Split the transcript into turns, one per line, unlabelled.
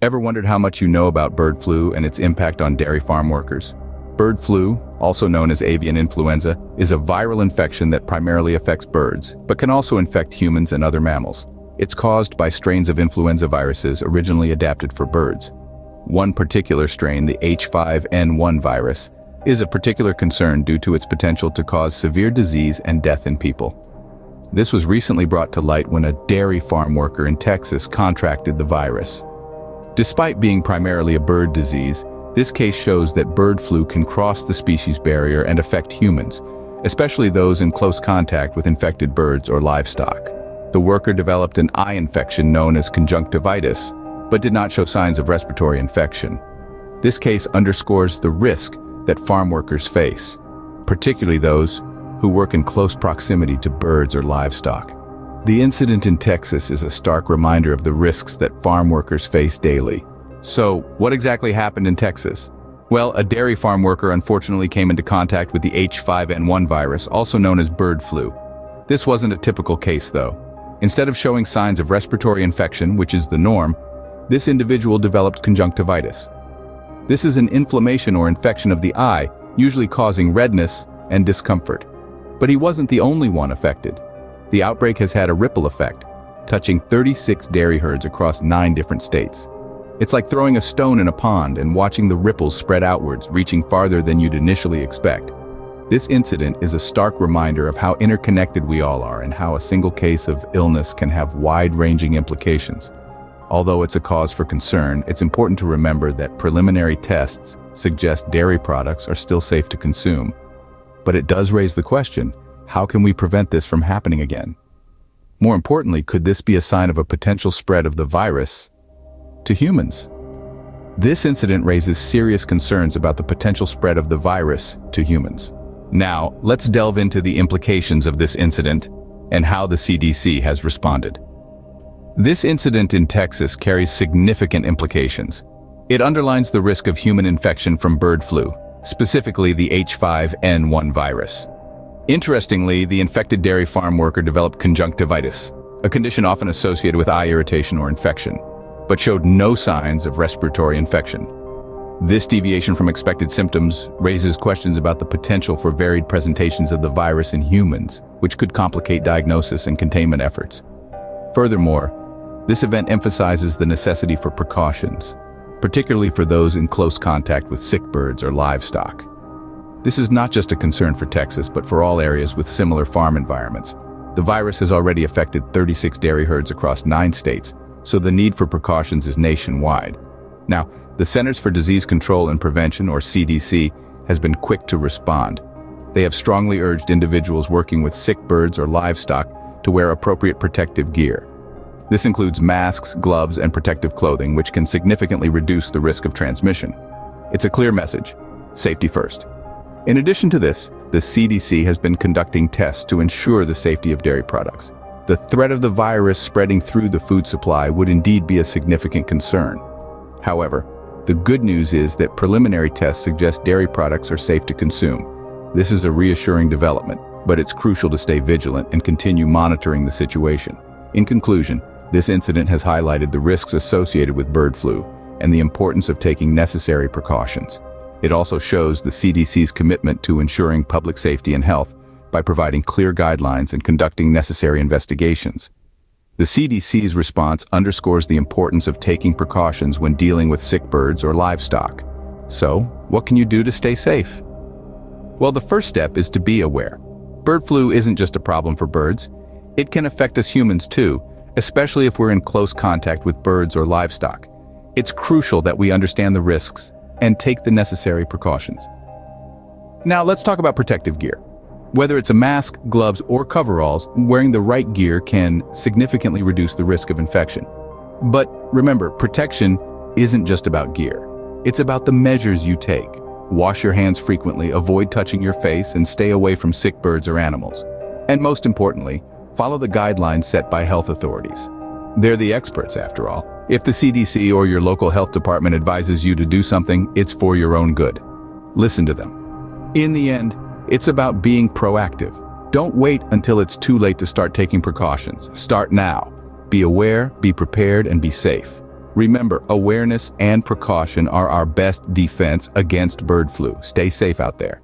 Ever wondered how much you know about bird flu and its impact on dairy farm workers? Bird flu, also known as avian influenza, is a viral infection that primarily affects birds, but can also infect humans and other mammals. It's caused by strains of influenza viruses originally adapted for birds. One particular strain, the H5N1 virus, is a particular concern due to its potential to cause severe disease and death in people. This was recently brought to light when a dairy farm worker in Texas contracted the virus. Despite being primarily a bird disease, this case shows that bird flu can cross the species barrier and affect humans, especially those in close contact with infected birds or livestock. The worker developed an eye infection known as conjunctivitis, but did not show signs of respiratory infection. This case underscores the risk that farm workers face, particularly those who work in close proximity to birds or livestock. The incident in Texas is a stark reminder of the risks that farm workers face daily. So, what exactly happened in Texas? Well, a dairy farm worker unfortunately came into contact with the H5N1 virus, also known as bird flu. This wasn't a typical case, though. Instead of showing signs of respiratory infection, which is the norm, this individual developed conjunctivitis. This is an inflammation or infection of the eye, usually causing redness and discomfort. But he wasn't the only one affected. The outbreak has had a ripple effect, touching 36 dairy herds across 9 different states. It's like throwing a stone in a pond and watching the ripples spread outwards, reaching farther than you'd initially expect. This incident is a stark reminder of how interconnected we all are and how a single case of illness can have wide-ranging implications. Although it's a cause for concern, it's important to remember that preliminary tests suggest dairy products are still safe to consume. But it does raise the question, how can we prevent this from happening again? More importantly, could this be a sign of a potential spread of the virus to humans? This incident raises serious concerns about the potential spread of the virus to humans. Now, let's delve into the implications of this incident and how the CDC has responded. This incident in Texas carries significant implications. It underlines the risk of human infection from bird flu, specifically the H5N1 virus. Interestingly, the infected dairy farm worker developed conjunctivitis, a condition often associated with eye irritation or infection, but showed no signs of respiratory infection. This deviation from expected symptoms raises questions about the potential for varied presentations of the virus in humans, which could complicate diagnosis and containment efforts. Furthermore, this event emphasizes the necessity for precautions, particularly for those in close contact with sick birds or livestock. This is not just a concern for Texas, but for all areas with similar farm environments. The virus has already affected 36 dairy herds across 9 states, so the need for precautions is nationwide. Now, the Centers for Disease Control and Prevention, or CDC, has been quick to respond. They have strongly urged individuals working with sick birds or livestock to wear appropriate protective gear. This includes masks, gloves, and protective clothing, which can significantly reduce the risk of transmission. It's a clear message: safety first. In addition to this, the CDC has been conducting tests to ensure the safety of dairy products. The threat of the virus spreading through the food supply would indeed be a significant concern. However, the good news is that preliminary tests suggest dairy products are safe to consume. This is a reassuring development, but it's crucial to stay vigilant and continue monitoring the situation. In conclusion, this incident has highlighted the risks associated with bird flu and the importance of taking necessary precautions. It also shows the CDC's commitment to ensuring public safety and health by providing clear guidelines and conducting necessary investigations. The CDC's response underscores the importance of taking precautions when dealing with sick birds or livestock. So, what can you do to stay safe? Well, the first step is to be aware. Bird flu isn't just a problem for birds. It can affect us humans too, especially if we're in close contact with birds or livestock. It's crucial that we understand the risks and take the necessary precautions. Now, let's talk about protective gear. Whether it's a mask, gloves, or coveralls, wearing the right gear can significantly reduce the risk of infection. But remember, protection isn't just about gear. It's about the measures you take. Wash your hands frequently, avoid touching your face, and stay away from sick birds or animals. And most importantly, follow the guidelines set by health authorities. They're the experts, after all. If the CDC or your local health department advises you to do something, it's for your own good. Listen to them. In the end, it's about being proactive. Don't wait until it's too late to start taking precautions. Start now. Be aware, be prepared, and be safe. Remember, awareness and precaution are our best defense against bird flu. Stay safe out there.